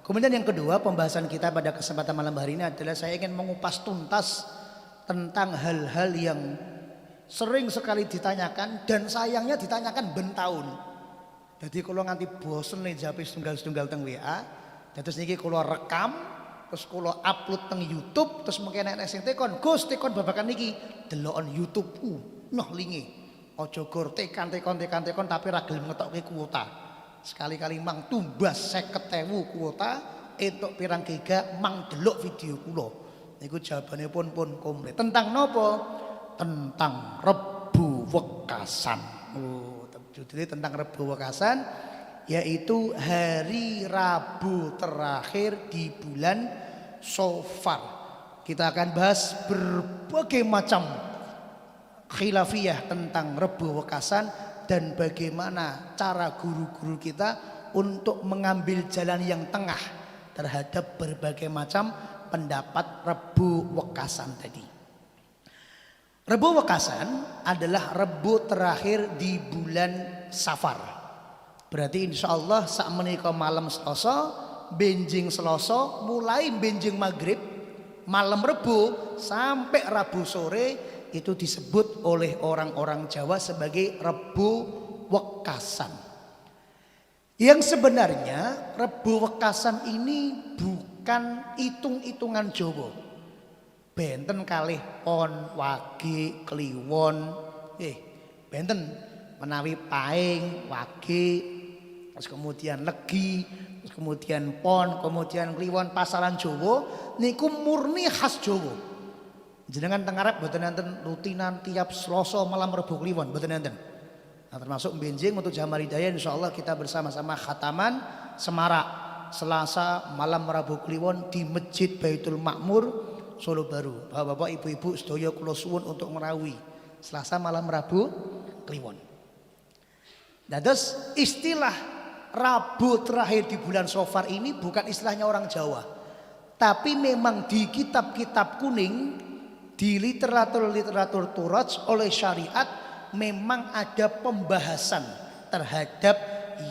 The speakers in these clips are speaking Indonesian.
Kemudian yang kedua, pembahasan kita pada kesempatan malam hari ini adalah saya ingin mengupas tuntas tentang hal-hal yang sering sekali ditanyakan dan sayangnya ditanyakan ben tahun. Jadi kalau nganti bosen nih jawab setunggal-setunggal teng WA, terus niki kalau rekam, terus kalau upload teng YouTube, terus mungkin enek sing tekon, Gus tekon babakan niki delokon YouTube. Noh lingi. Ojo gor tekan tapi ra gelem ngetokke kuota. Sekali-kali mang tumbas 50.000 kuota entuk pirang giga mang delok video kula. Niku jawabane pun komplit. Tentang nopo? Tentang Rebu Wekasan. Judulnya tentang Rebu Wekasan, yaitu hari Rabu terakhir di bulan Safar. Kita akan bahas berbagai macam khilafiyah tentang Rebu Wekasan dan bagaimana cara guru-guru kita untuk mengambil jalan yang tengah terhadap berbagai macam pendapat Rebu Wekasan tadi. Rebu Wekasan adalah Rebu terakhir di bulan Safar. Berarti insya Allah saat menikah malam Selasa, benjing Selasa, mulai benjing maghrib, malam Rebu sampai Rabu sore itu disebut oleh orang-orang Jawa sebagai Rebu Wekasan. Yang sebenarnya Rebu Wekasan ini bukan hitung-hitungan Jawa. Benten kalih pon, wage, kliwon, benten menawi paing, wage, terus kemudian legi, terus kemudian pon, kemudian kliwon pasaran Jawa niku murni khas Jawa. Jenengan teng arep mboten enten rutinan tiap Selasa malam Rebu kliwon, mboten enten. Nah, termasuk benjing untuk Jamaah Hidayah insyaallah kita bersama-sama khataman Semarak Selasa malam Rabu kliwon di Masjid Baitul Makmur Solo Baru. Bapak-bapak, ibu-ibu sedaya kula suwun untuk ngerawi Selasa malam Rabu kliwon. Nah, terus istilah Rabu terakhir di bulan Safar ini bukan istilahnya orang Jawa. Tapi memang di kitab-kitab kuning, di literatur-literatur Turaj oleh syariat memang ada pembahasan terhadap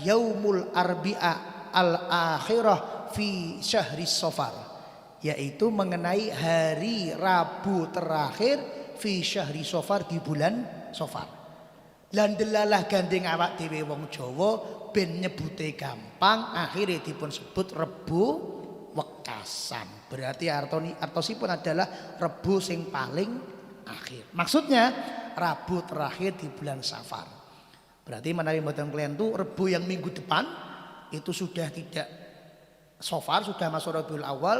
Yaumul Arbi'a al-akhirah fi syahri Safar, yaitu mengenai hari Rabu terakhir fi syahri Safar di bulan Safar. Lan delalah gandeng awak dhewe wong Jawa ben nyebute gampang akhirnya dipun sebut Rebu Wekasan. Berarti artosipun adalah Rebu sing paling akhir. Maksudnya Rabu terakhir di bulan Safar. Berarti menawi mboten kalian tuh Rebu yang minggu depan itu sudah tidak Safar, sudah masuk Rabiul Awal.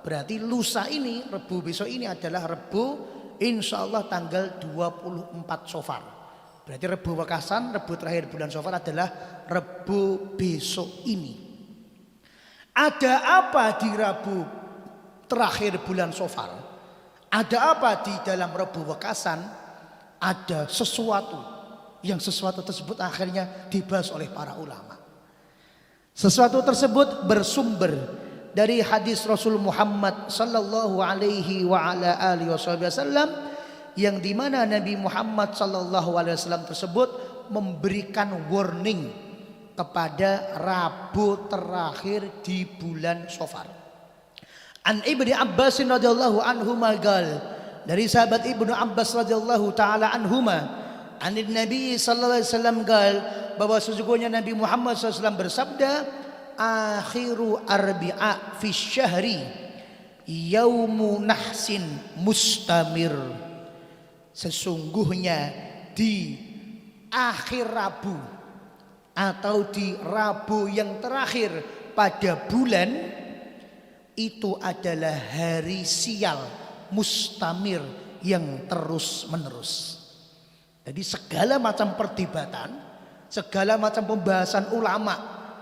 Berarti lusa ini, Rebu besok ini adalah Rebu insya Allah tanggal 24 Safar. Berarti Rebu Wekasan, Rebu terakhir bulan Safar adalah Rebu besok ini. Ada apa di Rebu terakhir bulan Safar? Ada apa di dalam Rebu Wekasan? Ada sesuatu yang sesuatu tersebut akhirnya dibahas oleh para ulama. Sesuatu tersebut bersumber dari hadis Rasul Muhammad sallallahu alaihi wa ala alihi wasallam, yang dimana Nabi Muhammad sallallahu alaihi wasallam tersebut memberikan warning kepada Rabu terakhir di bulan Safar. An Ibnu Abbas radhiyallahu anhu magal, dari sahabat Ibnu Abbas radhiyallahu taala anhuma, an Nabi sallallahu alaihi wasallam gal, bahwa sesungguhnya Nabi Muhammad SAW bersabda, akhiru arbi'a fi syahri yaumu nahsin mustamir. Sesungguhnya di akhir Rabu atau di Rabu yang terakhir pada bulan itu adalah hari sial mustamir yang terus menerus. Jadi segala macam perdebatan, segala macam pembahasan ulama,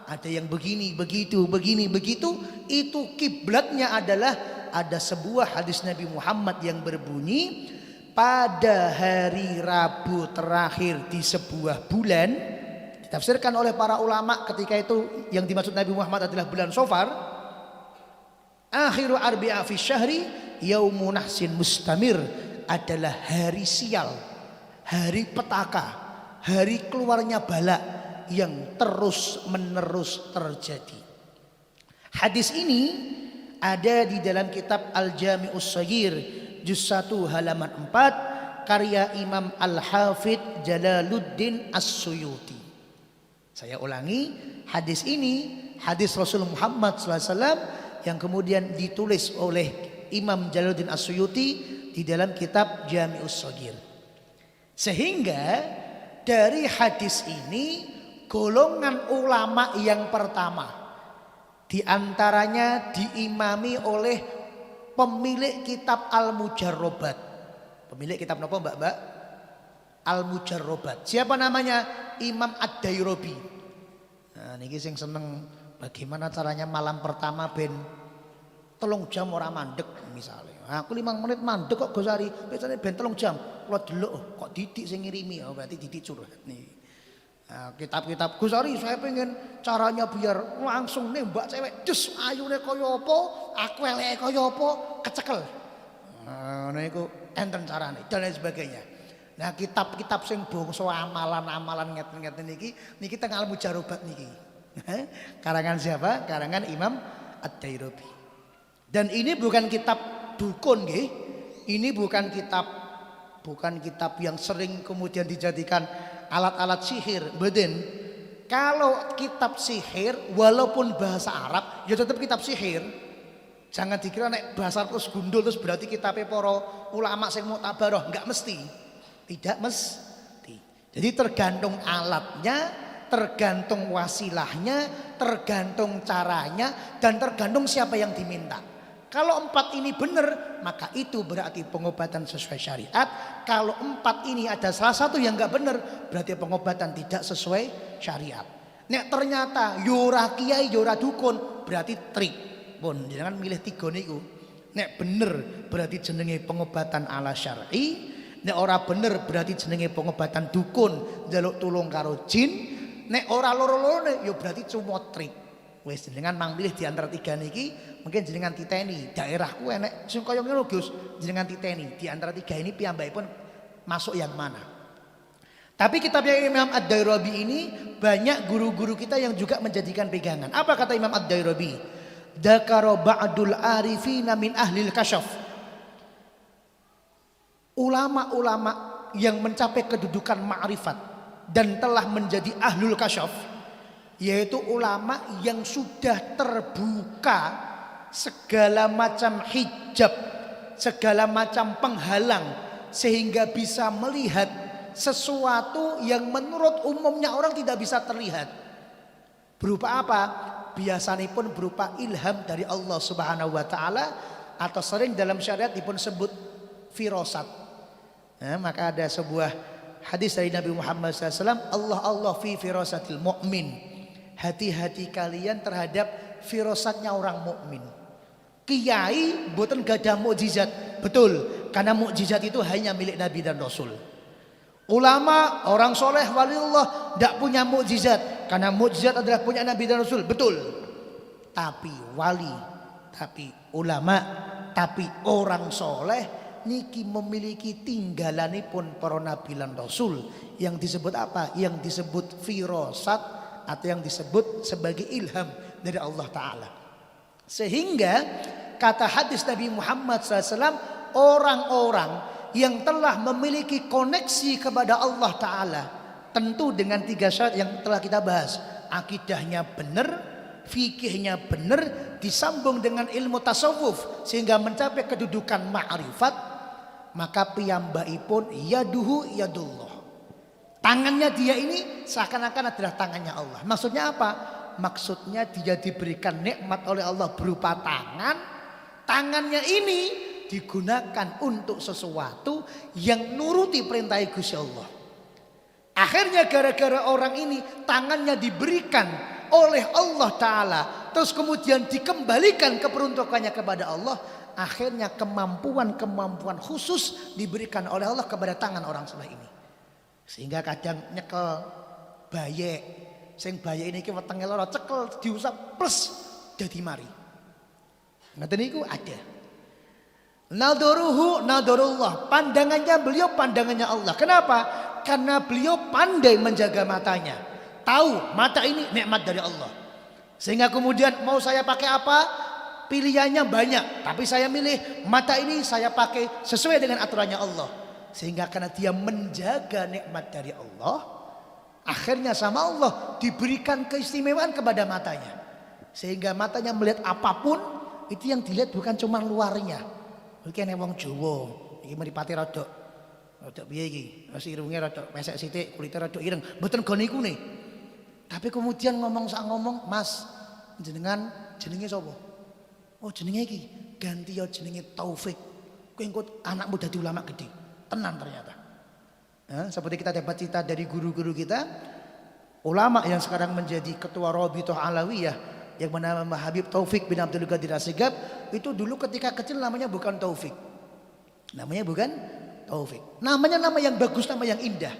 ada yang begini, begitu, begini, begitu, itu kiblatnya adalah ada sebuah hadis Nabi Muhammad yang berbunyi, pada hari Rabu terakhir di sebuah bulan, ditafsirkan oleh para ulama ketika itu yang dimaksud Nabi Muhammad adalah bulan Safar, akhiru arbi'a fi syahri yaumu nahsin mustamir, adalah hari sial, hari petaka, hari keluarnya bala yang terus menerus terjadi. Hadis ini ada di dalam kitab Al-Jami'us Shaghir juz 1 halaman 4 karya Imam Al-Hafidz Jalaluddin As-Suyuti. Saya ulangi, hadis ini hadis Rasul Muhammad SAW yang kemudian ditulis oleh Imam Jalaluddin As-Suyuti di dalam kitab Jami'us Shaghir. Sehingga dari hadis ini golongan ulama yang pertama di antaranya diimami oleh pemilik kitab Al-Mujarrobat. Pemilik kitab apa mbak-mbak? Al-Mujarrobat. Siapa namanya? Imam Ad-Dairabi. Nah, niki sing seneng bagaimana caranya malam pertama ben 3 jam ora mandek misalnya. Aku 5 menit mandek kok Gosari. Biasanya ben 3 jam. Kalau delok kok Didik sing ngirimi. Oh, berarti Didik curhat nih. Nah, kitab-kitab Gosari saya pengen caranya biar langsung nembak cewek dus ayune kaya apa aku eleke kaya apa kecekel. Nah niku enten carane dan lain sebagainya. Nah kitab-kitab sing bangsa amalan-amalan ngeten-ngeten niki teng Al-Mujarrobat niki. Karangan siapa? Karangan Imam Ad-Dairabi. Dan ini bukan kitab dukun nggih. Ini bukan kitab yang sering kemudian dijadikan alat-alat sihir, beden. Kalau kitab sihir walaupun bahasa Arab ya tetap kitab sihir. Jangan dikira nek bahasa terus gundul terus berarti kitabnya para ulama sing muktabaroh, enggak mesti. Tidak mesti. Jadi tergantung alatnya, tergantung wasilahnya, tergantung caranya dan tergantung siapa yang diminta. Kalau 4 ini benar, maka itu berarti pengobatan sesuai syariat. Kalau 4 ini ada salah satu yang enggak benar, berarti pengobatan tidak sesuai syariat. Nek ternyata yora kiai yora dukun, berarti trik. Pun jangan milih 3 niku. Nek bener berarti jenenge pengobatan ala syar'i. Nek ora bener berarti jenenge pengobatan dukun, njaluk tulung karo jin. Nek ora loro-lorone ya berarti cuma trik. Wis jenengan mang pilih di antara 3 niki, mungkin jenengan titeni daerahku enek sing kaya ngono Gus, jenengan titeni di antara 3 ini piyambakipun masuk yang mana. Tapi kitabnya Imam Ad-Dairabi ini banyak guru-guru kita yang juga menjadikan pegangan. Apa kata Imam Ad-Dairabi? Dzakara ba'dul arifina min ahlil kasyaf. Ulama-ulama yang mencapai kedudukan ma'rifat dan telah menjadi ahlul kasyaf, yaitu ulama yang sudah terbuka segala macam hijab, segala macam penghalang sehingga bisa melihat sesuatu yang menurut umumnya orang tidak bisa terlihat. Berupa apa? Biasanya pun berupa ilham dari Allah Subhanahu wa taala atau sering dalam syariat dipun sebut firasat. Nah, maka ada sebuah hadis dari Nabi Muhammad SAW, Allah fi firasatil mu'min. Hati-hati kalian terhadap firasatnya orang mukmin. Kiai mboten gadah mukjizat, betul, karena mukjizat itu hanya milik Nabi dan Rasul. Ulama, orang soleh, waliullah tidak punya mukjizat, karena mukjizat adalah punya Nabi dan Rasul, betul. Tapi wali, tapi ulama, tapi orang soleh niki memiliki tinggalanipun para Nabi dan Rasul yang disebut apa? Yang disebut firasat atau yang disebut sebagai ilham dari Allah Ta'ala. Sehingga kata hadis Nabi Muhammad SAW, orang-orang yang telah memiliki koneksi kepada Allah Ta'ala tentu dengan 3 syarat yang telah kita bahas. Akidahnya benar, fikihnya benar, disambung dengan ilmu tasawuf sehingga mencapai kedudukan ma'rifat, maka piyambakipun yaduhu yadullah. Tangannya dia ini seakan-akan adalah tangannya Allah. Maksudnya apa? Maksudnya dia diberikan nikmat oleh Allah berupa tangan. Tangannya ini digunakan untuk sesuatu yang nuruti perintah Gusti Allah. Akhirnya gara-gara orang ini tangannya diberikan oleh Allah Ta'ala, terus kemudian dikembalikan keperuntukannya kepada Allah. Akhirnya kemampuan-kemampuan khusus diberikan oleh Allah kepada tangan orang soleh ini. Sehingga kadang nyekel bayek, sing bayek ini wetenge lara cekel diusap plus dadi mari. Ngoten niku ada. Nadharuhu nadharullah, pandangannya beliau pandangannya Allah. Kenapa? Karena beliau pandai menjaga matanya. Tahu mata ini nikmat dari Allah. Sehingga kemudian mau saya pakai apa? Pilihannya banyak, tapi saya milih mata ini saya pakai sesuai dengan aturannya Allah. Sehingga karena dia menjaga nikmat dari Allah, akhirnya sama Allah diberikan keistimewaan kepada matanya. Sehingga matanya melihat apapun, itu yang dilihat bukan cuma luarnya. Mungkin wong Jawa, iki mripate rodok piye iki? Wis irunge rodok pesek sithik, kulite rodok ireng. Mboten go niku nih. Tapi kemudian ngomong, Mas, jenengan jenenge sapa? Oh, jenenge iki. Ganti ya jenenge Taufik. Kowe engko anakmu dadi ulama gede. Tenan ternyata. Seperti kita dapat cerita dari guru-guru kita, ulama yang sekarang menjadi ketua Rabithah Alawiyah yang bernama Habib Taufik bin Abdul Qadir As-Sigab, itu dulu ketika kecil namanya bukan Taufik. Namanya bukan Taufik. Namanya nama yang bagus, nama yang indah.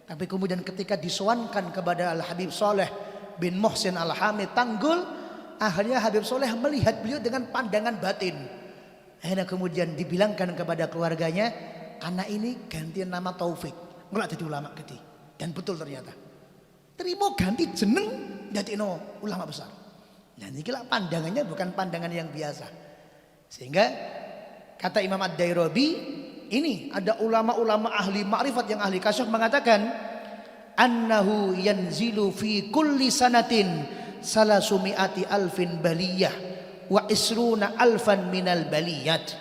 Tapi kemudian ketika disowankan kepada Al-Habib Soleh bin Muhsin Al-Hamid Tanggul, akhirnya Habib Soleh melihat beliau dengan pandangan batin. Akhirnya kemudian dibilangkan kepada keluarganya, anak ini gantian nama Taufik, ngelak jadi ulama gede. Dan betul ternyata. Terima ganti jeneng jadi ulama besar. Nah ini pandangannya bukan pandangan yang biasa. Sehingga kata Imam Ad-Dairabi, ini ada ulama-ulama ahli ma'rifat yang ahli kasyaf mengatakan annahu yanzilu fi kulli sanatin salasumi'ati alfin baliyah wa isruna alfan minal baliyat.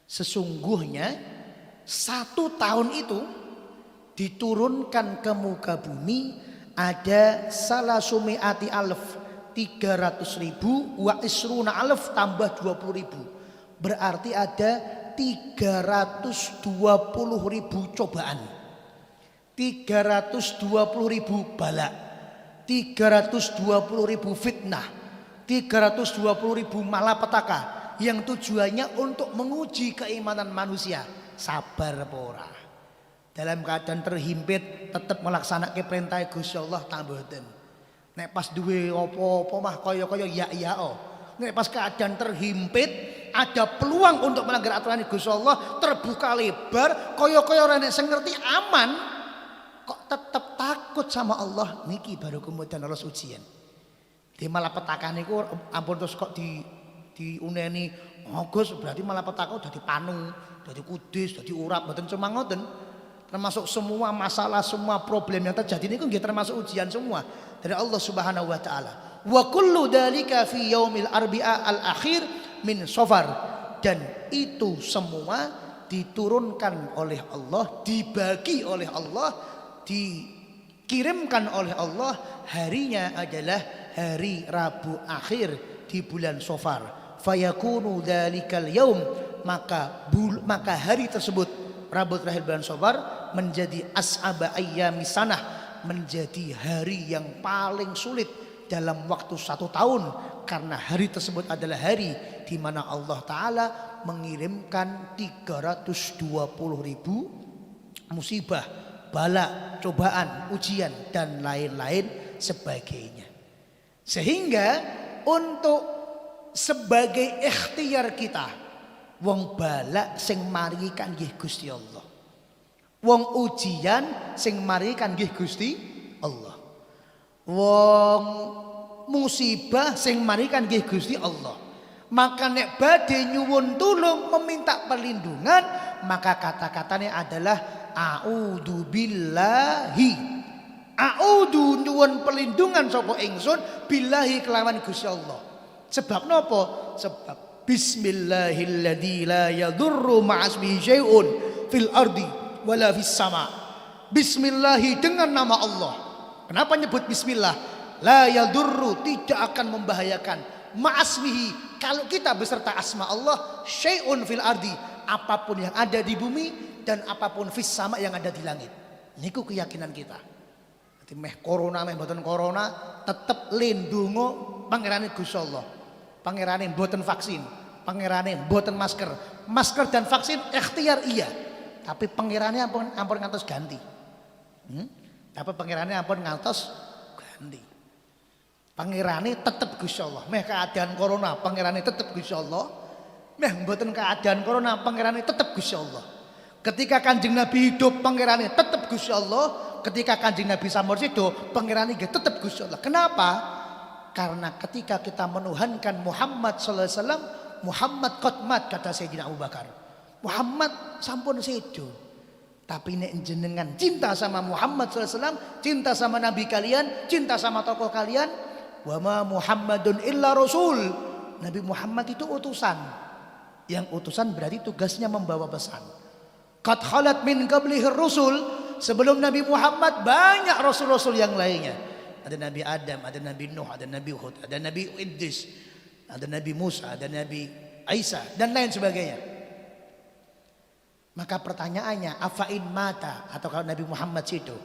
Sesungguhnya 1 tahun itu diturunkan ke muka bumi ada salasumi'ati alf 300.000 wa isruna alf tambah 20.000, berarti ada 320.000 cobaan, 320.000 bala, 320.000 fitnah, 320.000 malapetaka yang tujuannya untuk menguji keimanan manusia. Sabar apa ora? Dalam keadaan terhimpit tetap melaksanakan perintah Gusti Allah tak mboten. Nek pas duwe apa-apa mah kaya-kaya ya oh. Nek pas keadaan terhimpit ada peluang untuk melanggar aturan Gusti Allah, terbuka lebar, kaya-kaya ora nek sing ngerti aman, kok tetap takut sama Allah, niki baru kemudian harus ujian. Di malapetaka niku ampun terus kok diuneni Gus, berarti malapetaka udah dipanu, dadi kudis, dadi urap, mboten cuma ngoten. Termasuk semua masalah, semua problem yang terjadi niku nggih termasuk ujian semua dari Allah Subhanahu wa taala. Wa kullu dzalika fi yaumil arbi'a al-akhir min Safar, dan itu semua diturunkan oleh Allah, dibagi oleh Allah, dikirimkan oleh Allah, harinya adalah hari Rabu akhir di bulan Safar. Fayakunu dzalikal yaum, maka hari tersebut Rabu terakhir bulan Safar menjadi as'aba ayyami sanah, menjadi hari yang paling sulit dalam waktu 1 tahun, karena hari tersebut adalah hari di mana Allah Ta'ala mengirimkan 320.000 musibah, bala, cobaan, ujian dan lain-lain sebagainya. Sehingga untuk sebagai ikhtiar kita, wong bala sing maringi kanggih Gusti Allah, wong ujian sing maringi kanggih Gusti Allah, wong musibah sing maringi kanggih Gusti Allah. Maka nek badhe nyuwun tulung meminta perlindungan, maka kata-katanya adalah a'udzu billahi. A'udzu nyuwun perlindungan sapa ingsun billahi kelawan Gusti Allah. Sebab napa? Sebab bismillahilladzi la yadurru ma'asmihi syai'un fil ardi wala fis sama. Bismillahi, dengan nama Allah. Kenapa nyebut bismillah? La yadurru, tidak akan membahayakan, ma'asmihi, kalau kita beserta asma Allah, syai'un fil ardi, apapun yang ada di bumi dan apapun fis sama yang ada di langit. Niku keyakinan kita. Jadi meh corona meh mboten corona tetep lindungo pangerane Gusti Allah. Pangerane mboten vaksin, pangerane mboten masker. Masker dan vaksin ikhtiar iya, tapi pangerane ampun ngantos ganti. Tapi pangerane ampun ngantos ganti. Pangerane tetep Gusti Allah. Meh keadaan corona pangerane tetep Gusti Allah. Meh mboten keadaan corona pangerane tetep Gusti Allah. Ketika Kanjeng Nabi hidup pangerane tetep Gusti Allah. Ketika Kanjeng Nabi sampun sedo pangerane nggih tetep Gusti Allah. Kenapa? Karena ketika kita menuhankan Muhammad sallallahu alaihi wasallam, Muhammad qadmat, kata Sayyidina Abu Bakar. Muhammad sampun sedo. Tapi nek jenengan cinta sama Muhammad sallallahu alaihi wasallam, cinta sama nabi kalian, cinta sama tokoh kalian, wa ma Muhammadun illa rasul. Nabi Muhammad itu utusan. Yang utusan berarti tugasnya membawa pesan. Qad khalat min qablihir rusul. Sebelum Nabi Muhammad banyak rasul-rasul yang lainnya. Ada Nabi Adam, ada Nabi Nuh, ada Nabi Hud, ada Nabi Idris, ada Nabi Musa, ada Nabi Isa dan lain sebagainya. Maka pertanyaannya, afain mata, atau kalau Nabi Muhammad situ,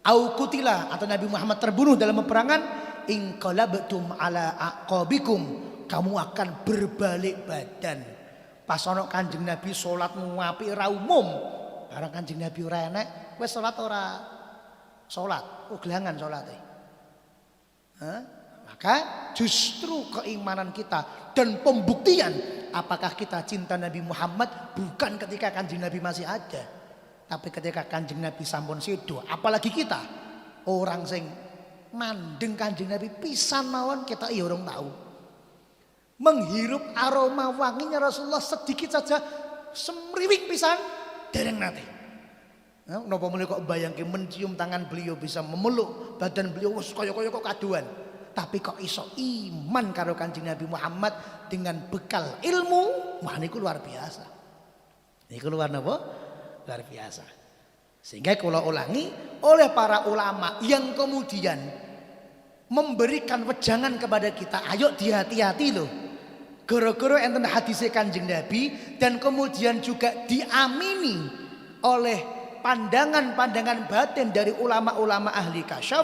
au kutila, atau Nabi Muhammad terbunuh dalam peperangan, in qalabtum ala aqabikum, kamu akan berbalik badan. Pas ono Kanjeng Nabi salat nguapi ra umum, barang Kanjeng Nabi ora enek, wis salat ora salat, gelangan salate. Maka justru keimanan kita dan pembuktian apakah kita cinta Nabi Muhammad bukan ketika Kanjeng Nabi masih ada, tapi ketika Kanjeng Nabi sampun sedo. Apalagi kita orang sing mandeng Kanjeng Nabi pisan mawon, kita iya orang tahu. Menghirup aroma wanginya Rasulullah sedikit saja, semriwing pisan dereng nate. Napa mulai kok bayangke mencium tangan beliau, bisa memeluk badan beliau, wis kaya-kaya kok kaduan. Tapi kok iso iman karo Kanjeng Nabi Muhammad dengan bekal ilmu, wah niku luar biasa. Niku luar napa? Luar biasa. Sehingga kula ulangi, oleh para ulama yang kemudian memberikan wejangan kepada kita, ayo dihati-hati loh. Gara-gara enten hadise Kanjeng Nabi dan kemudian juga diamini oleh pandangan-pandangan batin dari ulama-ulama ahli kasyaf,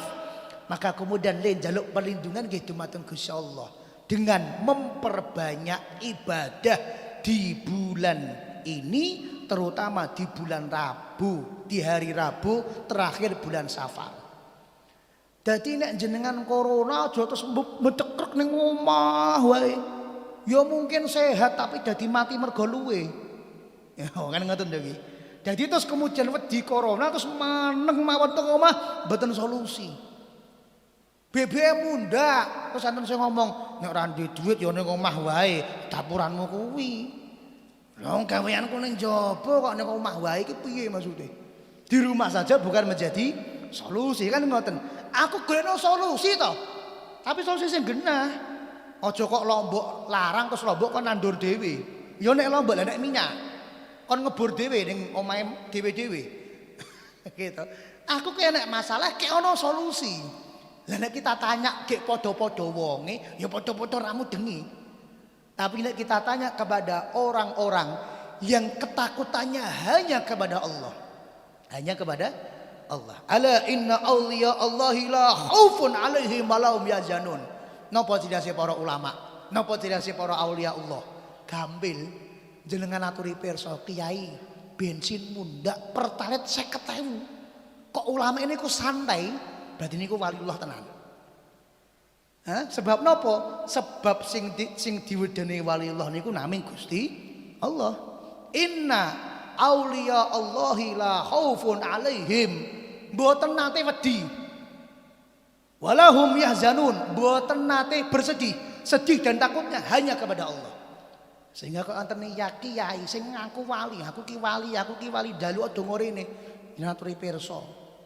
maka kemudian lain jaluk perlindungan nggih dumateng Gusti Allah dengan memperbanyak ibadah di bulan ini, terutama di bulan Rabu, di hari Rabu terakhir bulan Safar. Dadi nek jenengan corona aja terus medekrek ning omah wae. Ya mungkin sehat tapi dadi mati mergo luwe. Ya kan ngoten lho iki. Jadi terus kemudian wedi corona terus maneng mawon teng omah mboten solusi. BBM mundak, terus anten sing ngomong nek ora ndek dhuwit ya ning omah wae, dapuranmu kuwi. Lah gaweanku ning jaba kok ning omah wae iki piye maksude? Di rumah saja bukan menjadi solusi kan ngoten. Aku golekno solusi to. Tapi solusi sing genah. Aja kok Lombok larang terus Lombok kon nandur dhewe. Ya nek Lombok lah nek minyak kon ngebur dhewe ning omahe dhewe-dhewe. Gitu. Aku ki nek masalah ki ana solusi. Lah nek kita tanya gek padha-padha wonge, ya padha-padha ramu dengi. Tapi nek kita tanya kepada orang-orang yang ketakutannya hanya kepada Allah. Hanya kepada Allah. Ala inna awliya Allahi la khaufun alaihim wa lahum yahzanun. Napa dirasi para ulama? Napa dirasi para aulia Allah? Gambil jenengan aturi pirsa kiai bensin mundak pertalite 50.000. Kok ulama ini ku santai? Berarti niku waliullah tenan. Sebab napa? Sebab sing diwedeni waliullah niku namung Gusti Allah. Inna auliya Allahi la khaufun alaihim. Mboten nate wedi. Walahum yahzanun, mboten nate bersedih, sedih dan takutnya hanya kepada Allah. Sehingga kok enten kiai sing ngaku wali, aku ki wali dalu aja ngorene. Jenaturi pirsa.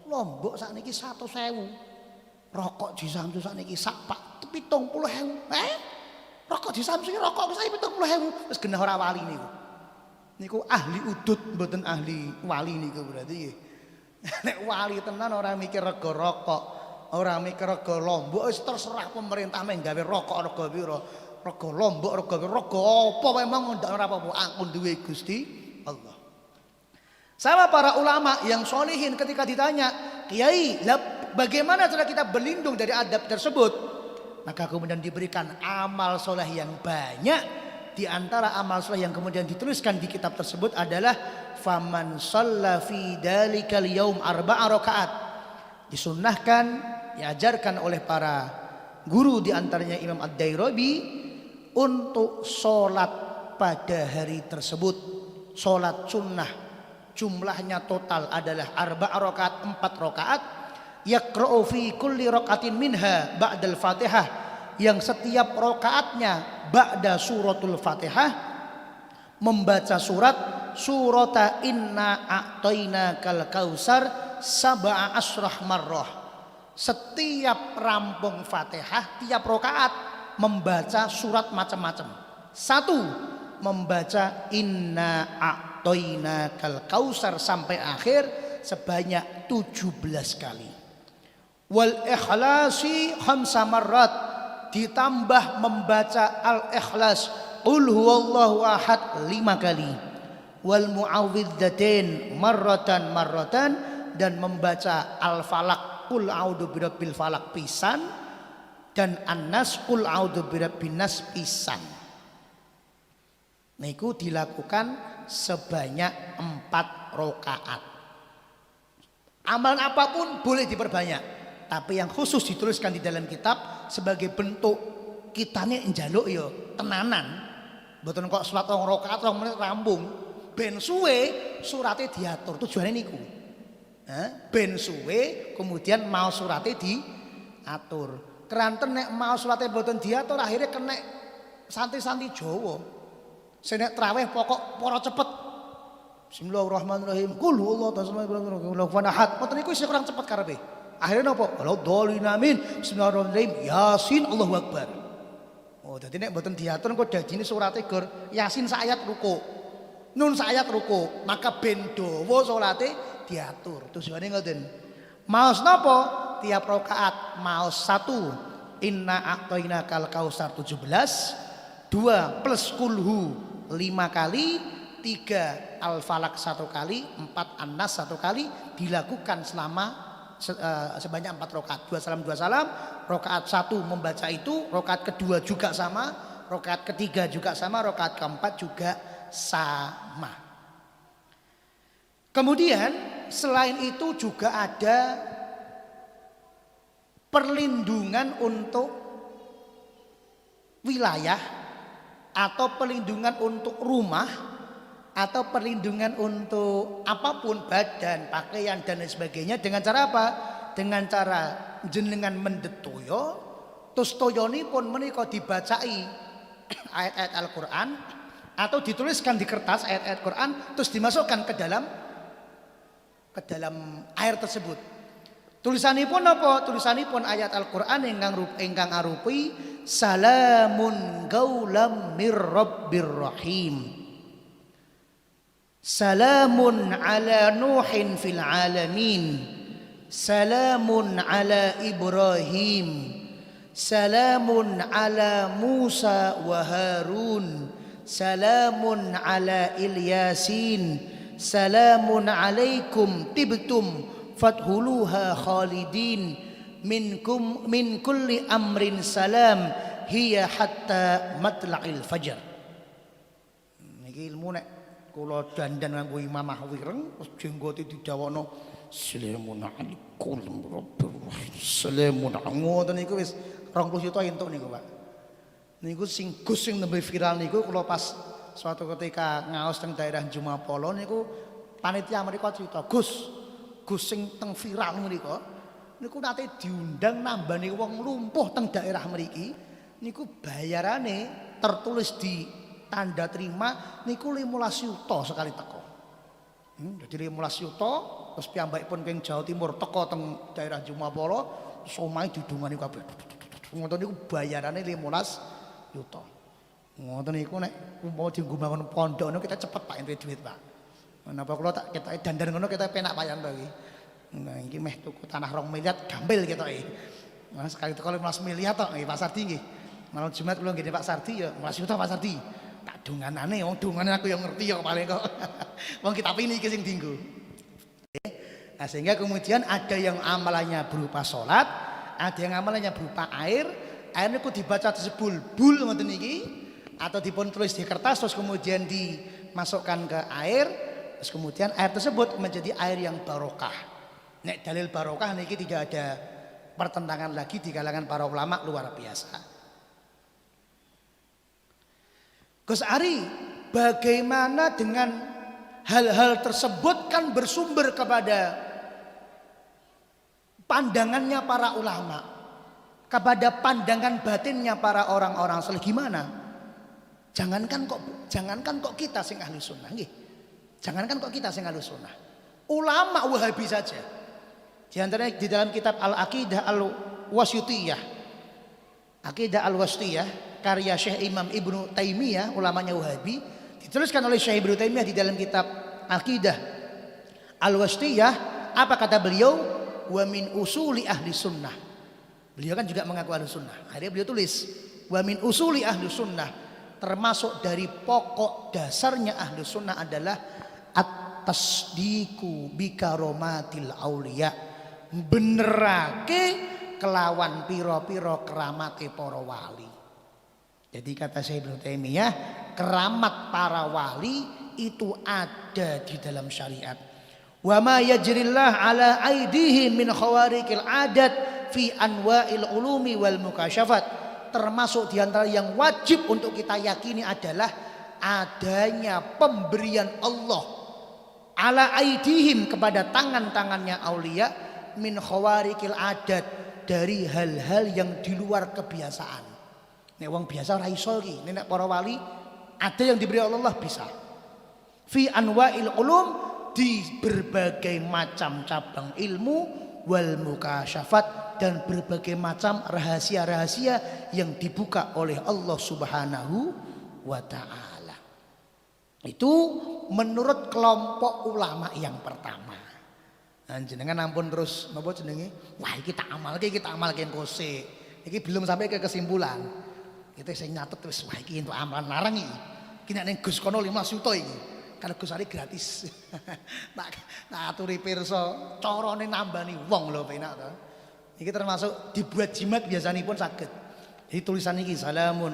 Lombok sakniki 100.000. Rokok disamsu sakniki sak pak 70.000. Rokok disamsu rokok sak 70.000. Wis genah ora wali niku. Niku ahli udut mboten ahli wali niku berarti. Nek wali tenan ora mikir rega rokok, ora mikir rega Lombok, wis terserah pemerintah men gawe rokok rega pira. Rega Lombok, rega apa memang ndak ora apa-apa, aku duwe Gusti Allah. Sama para ulama yang solihin ketika ditanya, "Kiai, bagaimana cara kita berlindung dari adab tersebut?" Maka kemudian diberikan amal soleh yang banyak. Di antara amal soleh yang kemudian dituliskan di kitab tersebut adalah faman shalla fi dalikal yaum 4 rakaat. Disunnahkan, diajarkan oleh para guru di antaranya Imam Ad-Dairabi untuk sholat pada hari tersebut, sholat sunnah, jumlahnya total adalah 4 rakaat, 4 rakaat. Yaqra'u fi kulli rakaatin minha ba'dal Fatihah yang setiap rokaatnya ba'da suratul Fatihah membaca surata inna a'toina kal kausar sab'a asrah marrah. Setiap rampung Fatihah tiap rokaat membaca surat macam-macam. Satu, membaca inna a'toina kal kausar sampai akhir sebanyak 17 kali. Wal ikhlasi khamsa marrat, ditambah membaca al-ikhlas qul huwallahu ahad 5 kali. Wal mu'awwidzatain marratan dan membaca al-falaq qul a'udzu birabbil falaq pisan dan an-nas qul a'udzu birabbin nas pisan. Niku dilakukan sebanyak 4 rakaat. Amalan apapun boleh diperbanyak, tapi yang khusus dituliskan di dalam kitab sebagai bentuk kitane njaluk ya tenanan. Mboten kok salat 2 rakaat 2 menit rampung. Ben suwe surate diatur. Tujuane niku. Ben suwe kemudian mau surate diatur. Keranten nek mau surate mboten diatur akhirnya kena santi-santi Jawa. Sing nek traweh pokok para cepet. Bismillahirrahmanirrahim. Qul huwallahu ahad. Mboten niku isih kurang cepet karepe. Akhirnya napa? Kalau dolin amin. Bismillahirrahmanirrahim. Yasin Allahu Akbar. Oh, dadi nek mboten diatur kok dadine surate gor Yasin sak ayat ruku. Nun sak ayat ruku. Maka ben dawa salate diatur. Tujuane ngoten. Maos napa? Tiap rakaat maos 1 inna a'toina kal kausar 17, 2 plus kulhu 5 kali, 3 al-falak 1 kali, 4 an-nas 1 kali, dilakukan selama sebanyak 4 rakaat. 2 salam. Rakaat 1 membaca itu, rakaat kedua juga sama, rakaat ketiga juga sama, rakaat keempat juga sama. Kemudian selain itu juga ada perlindungan untuk wilayah atau perlindungan untuk rumah atau perlindungan untuk apapun, badan, pakaian dan lain sebagainya dengan cara apa? Dengan cara jenengan mendet toya, terus toyanipun menika dibacai ayat-ayat Al-Qur'an atau dituliskan di kertas ayat-ayat Quran terus dimasukkan ke dalam air tersebut. Tulisanipun apa? Tulisanipun ayat Al-Qur'an ingkang arupi salamun gaulam mir rabbir rahim. Salamun ala Nuhin fil alamin. Salamun ala Ibrahim. Salamun ala Musa wa Harun. Salamun ala Ilyasin. Salamun alaikum tibtum fathuluha khalidin min kulli amrin salam hiya hatta matla'il fajar. Niki ilmu nek kula dandan nganggo imamah wireng terus jenggote didawono salamun alaikum rabbir rahim. Salamun ngoten niku wis 20 juta entuk niku, Pak. Niku sing Gus sing nembe viral niku kula pas suatu ketika ngaos teng daerah Jumapolo niku panitia mriko cerita, Gus sing teng viral niku nate diundang nambani wong lumpuh teng daerah mriki niku bayarane tertulis di tanda terima niku 15 yuta sekali teko. Jadi 15 yuta terus piyambakipun ping Jawa Timur teko teng daerah Jumapolo omahe didungani kabeh. Ngoten niku bayarane 15 yuta. Ngoten niku nek mau dienggo bangun pondok niku kita cepet Pak entuk duit, Pak. Napa kula tak ketoke dandan ngono kita penak payan to iki. Nah iki meh tuku tanah 2 miliar gampil ketoke. Nah sekali teko 15 miliar tok nggih Pak Sardi nggih. Malam Jumat kula nggih Pak Sardi ya 15 juta Pak Sardi. Tak donganane wong dongane aku yang ngerti kok paling kok. Wong kitab ini iki sing dienggo. Nah sehingga kemudian ada yang amalannya berupa salat, ada yang amalannya berupa air. Air niku dibaca disebul bul ngoten niki atau dipun tulis di kertas terus kemudian dimasukkan ke air. Terus kemudian air tersebut menjadi air yang barokah. Nek dalil barokah niki tidak ada pertentangan lagi di kalangan para ulama luar biasa. Gus Ari, bagaimana dengan hal-hal tersebut kan bersumber kepada pandangannya para ulama. kepada pandangan batinnya para orang-orang saleh gimana? Jangankan kok kita sing ahli sunnah nggih. Jangankan kok kita sing ahli sunnah. Ulama Wahabi saja. Di antaranya di dalam kitab Al-Aqidah Al-Wasithiyah. Aqidah Al-Wasithiyah karya Syekh Imam Ibnu Taimiyah, ulamanya Wahabi, dituliskan oleh Syekh Ibnu Taimiyah di dalam kitab Aqidah Al-Wasithiyah. Apa kata beliau? Wa min usuli ahli sunnah. Beliau kan juga mengaku ahli sunnah. Akhirnya beliau tulis wa min usuli ahli sunnah, termasuk dari pokok dasarnya ahli sunnah adalah at-tasdiqu bi karomatil auliya, benerake kelawan piro-piro keramate para wali. Jadi kata Syekh Ibnu Taimiyah, keramat para wali itu ada di dalam syariat. Wa ma yajrillah ala aidihim min khawariqil adat fi anwa'il ulumi wal mukasyafat. Termasuk diantara yang wajib untuk kita yakini adalah adanya pemberian Allah ala aidihim kepada tangan-tangannya aulia min khawariqil adat, dari hal-hal yang di luar kebiasaan. Nek wong biasa ora iso iki, nek para wali ada yang diberi Allah bisa. Fi anwa'il ulum, di berbagai macam cabang ilmu, wal mukasyafat, dan berbagai macam rahasia-rahasia yang dibuka oleh Allah Subhanahu wa taala. Itu menurut kelompok ulama yang pertama. Jenengan ampun terus napa jenenge? Wah, iki tak amalke engko sik. Iki belum sampai ke kesimpulan. Kita sing nyatet wis wah iki entuk amalan larang iki. Iki nek ning Gus kono 5 juta iki. Karena Gus Ari gratis. Tak aturi pirsa carane nambani wong lho penak to. Iki termasuk dibuat jimat biasanipun saged. Jadi tulisan iki salamun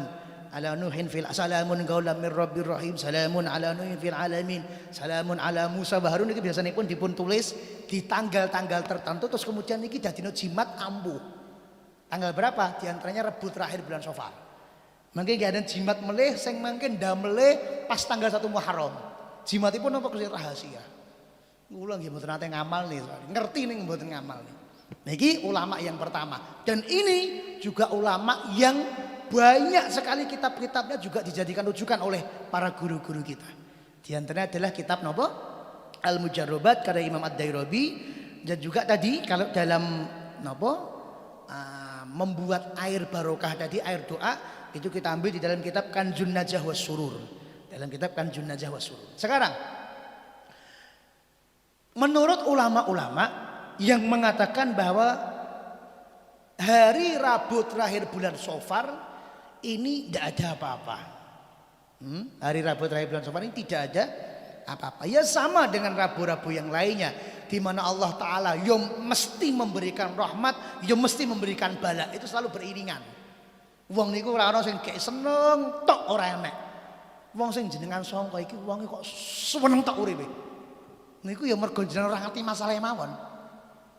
ala nuhin fil salamun qaulan mir rabbir rahim, salamun ala nuhin fil alamin, salamun ala Musa wa Harun, iki biasanipun dipun tulis di tanggal-tanggal tertentu, terus kemudian iki dadine jimat ampuh. Tanggal berapa? Di antaranya Rebu terakhir bulan Safar. Mangke nggih ada jimat melih sing mangke ndamele pas tanggal 1 Muharram. Jimatipun napa kesih rahasia. Kula nggih mboten nate ngamal nih, ngerti ning mboten ngamal nih. Niki ulama yang pertama, dan ini juga ulama yang banyak sekali kitab-kitabnya juga dijadikan rujukan oleh para guru-guru kita. Di antaranya adalah kitab napa? Al-Mujarrabat karya Imam Ad-Dairabi, dan juga tadi kalau dalam napa? Membuat air barokah tadi, air doa, itu kita ambil di dalam kitab Kanjun Najah was Surur. Dalam kitab Kanjun Najah was Surur. Sekarang menurut ulama-ulama yang mengatakan bahwa hari Rabu terakhir bulan Safar ini tidak ada apa-apa. Hari Rabu terakhir bulan Safar ini tidak ada apa-apa. Ya sama dengan Rabu-Rabu yang lainnya, di mana Allah Ta'ala yang mesti memberikan rahmat, yang mesti memberikan bala, itu selalu beriringan. Wong niku ora ana sing gek seneng tok ora enek. Wong sing jenengan sangka iki wong kok seneng tok uripe. Niku ya mergo jenengan ora ngerti masalah mawon.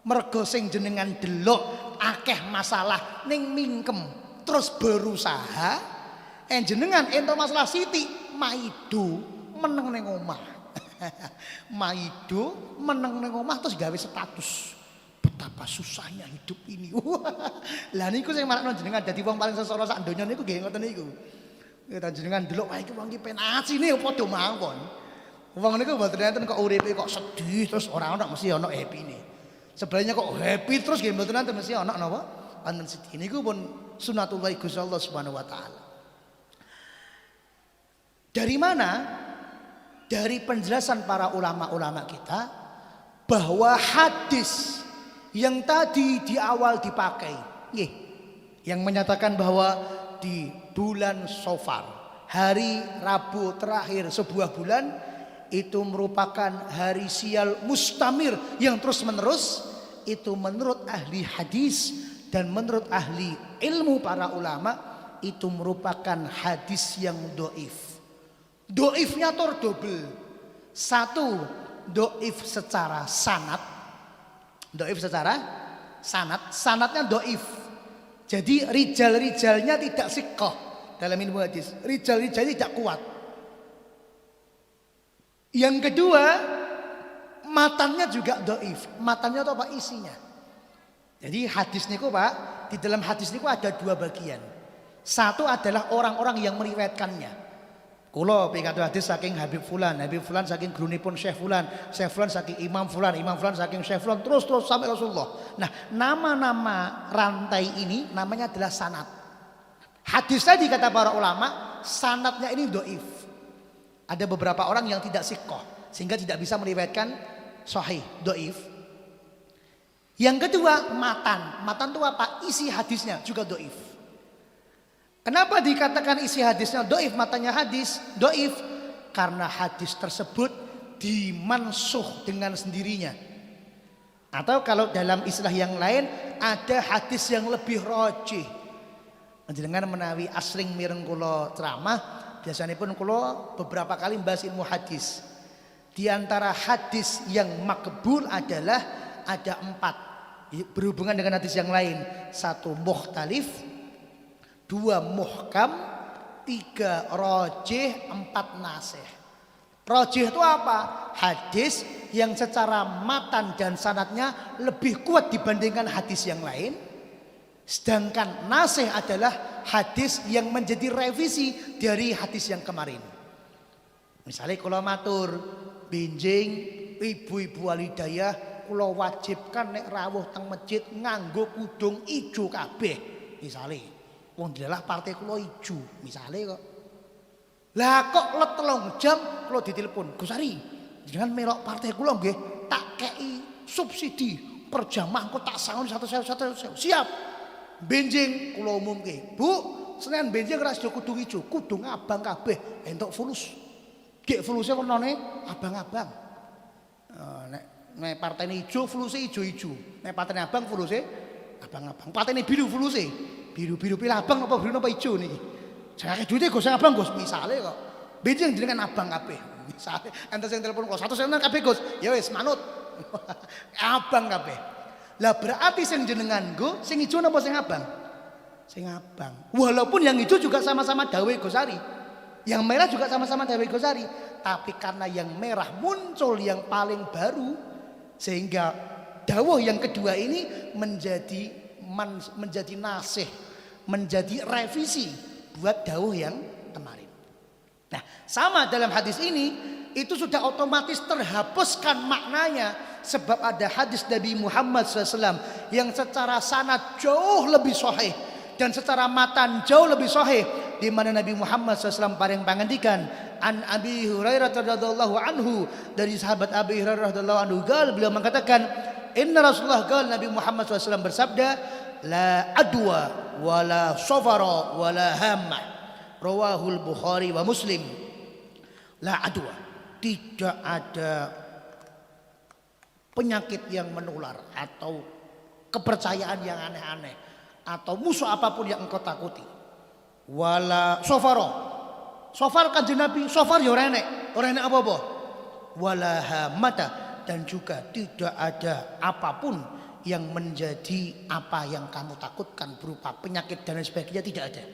Mergo sing jenengan delok akeh masalah ning mingkem terus berusaha jenengan ento masalah siti maido meneng ning omah. Maido meneng ning omah terus gawe status. Betapa susahnya hidup ini. Lah niku sing marakno jenengan dadi wong paling sesara sak donya niku nggih ngoten niku. Kita jenengan delok wah iki wong iki penasine padha mawon. Wong niku mboten enten kok uripe kok sedih terus ora ono mesti ono happy-ne. Sebenarnya kok happy terus nggih mboten enten mesti ono napa? Wonten sedih. Niku pun sunatullah Gusti Allah Subhanahu wa taala. Dari mana? Dari penjelasan para ulama-ulama kita bahwa hadis yang tadi di awal dipakai, yang menyatakan bahwa di bulan Safar, hari Rabu terakhir sebuah bulan, itu merupakan hari sial mustamir yang terus menerus. Itu menurut ahli hadis dan menurut ahli ilmu para ulama itu merupakan hadis yang doif. Doifnya double. Satu, doif secara sanad. Doif secara sanad. Sanadnya doif. Jadi rijal-rijalnya tidak siqah dalam ilmu hadis. Rijal-rijalnya tidak kuat. Yang kedua, matannya juga doif. Matannya itu apa? Isinya. Jadi hadis niku Pak, di dalam hadis niku ada dua bagian. Satu adalah orang-orang yang meriwayatkannya. Kula pikantuk hadis saking Habib Fulan saking gurunipun Syekh Fulan saking Imam Fulan saking Syekh Fulan terus sampai Rasulullah. Nah, nama-nama rantai ini namanya adalah sanad. Hadis tadi kata para ulama, sanadnya ini dhaif. Ada beberapa orang yang tidak sikoh sehingga tidak bisa meriwayatkan sahih, dhaif. Yang kedua, matan. Matan itu apa? Isi hadisnya juga dhaif. Kenapa dikatakan isi hadisnya dhaif, matanya hadis dhaif? Karena hadis tersebut dimansuh dengan sendirinya. Atau kalau dalam istilah yang lain, ada hadis yang lebih rajih. Dengan menawi asring mireng kula ceramah, biasanya pun kula beberapa kali membahas ilmu hadis. Di antara hadis yang makbul adalah ada 4 berhubungan dengan hadis yang lain. 1 mukhtalif, 2 muhkam, 3 rajih, 4 nasih. Rajih itu apa? Hadis yang secara matan dan sanadnya lebih kuat dibandingkan hadis yang lain. Sedangkan nasih adalah hadis yang menjadi revisi dari hadis yang kemarin. Misalnya kalau matur benjing ibu-ibu walidayah kula wajibkan nek rawuh teng masjid nganggo kudung ijo kabeh. Misale wong dilalah partai kula ijo, misale kok. Lah kok let 3 jam kula ditelepon, "Gus Ari, jenengan melok partai kula nggih, tak kei subsidi per jamaah kok tak sangon 1.000. Siap. Benjing kula umumke. Bu, Senin benjing ora sida kudung ijo, kudung abang kabeh, entuk fulus. Gek fuluse warnane abang-abang. Nek partene ijo fuluse ijo-ijo. Nek partene abang fuluse abang-abang. Partene biru fuluse biru-biru. Pilih abang apa biru apa ijo niki? Jare duite Gus abang Gus, misale kok. Benjing jenengan abang kabeh. Misale enten sing telepon kok 100.000 kabeh Gus. Ya wis manut. Abang kabeh. Lah berarti sing jenengan nggo sing ijo napa sing abang? Sing abang. Walaupun yang ijo juga sama-sama dawuh Gus Ari. Yang merah juga sama-sama dawuh Gus Ari. Tapi karena yang merah muncul yang paling baru sehingga dawuh yang kedua ini menjadi nasih, menjadi revisi buat dawuh yang kemarin. Nah, sama dalam hadis ini itu sudah otomatis terhapuskan maknanya sebab ada hadis Nabi Muhammad SAW yang secara sanad jauh lebih sahih dan secara matan jauh lebih sahih, di mana Nabi Muhammad SAW paring pangandikan an Abi Hurairah radhiyallahu anhu, dari sahabat Abi Hurairah radhiyallahu anhu beliau mengatakan inna Rasulullah Nabi Muhammad SAW bersabda la adwa wala safara wala hamma, rawahul Bukhari wa Muslim. La adwa, tidak ada penyakit yang menular atau kepercayaan yang aneh-aneh atau musuh apapun yang engkau takuti. Wala sofaro, sofar kanjeng Nabi, sofar ya ora enek apa-apa. Wala hamata, dan juga tidak ada apapun yang menjadi apa yang kamu takutkan berupa penyakit dan lain sebagainya, tidak ada.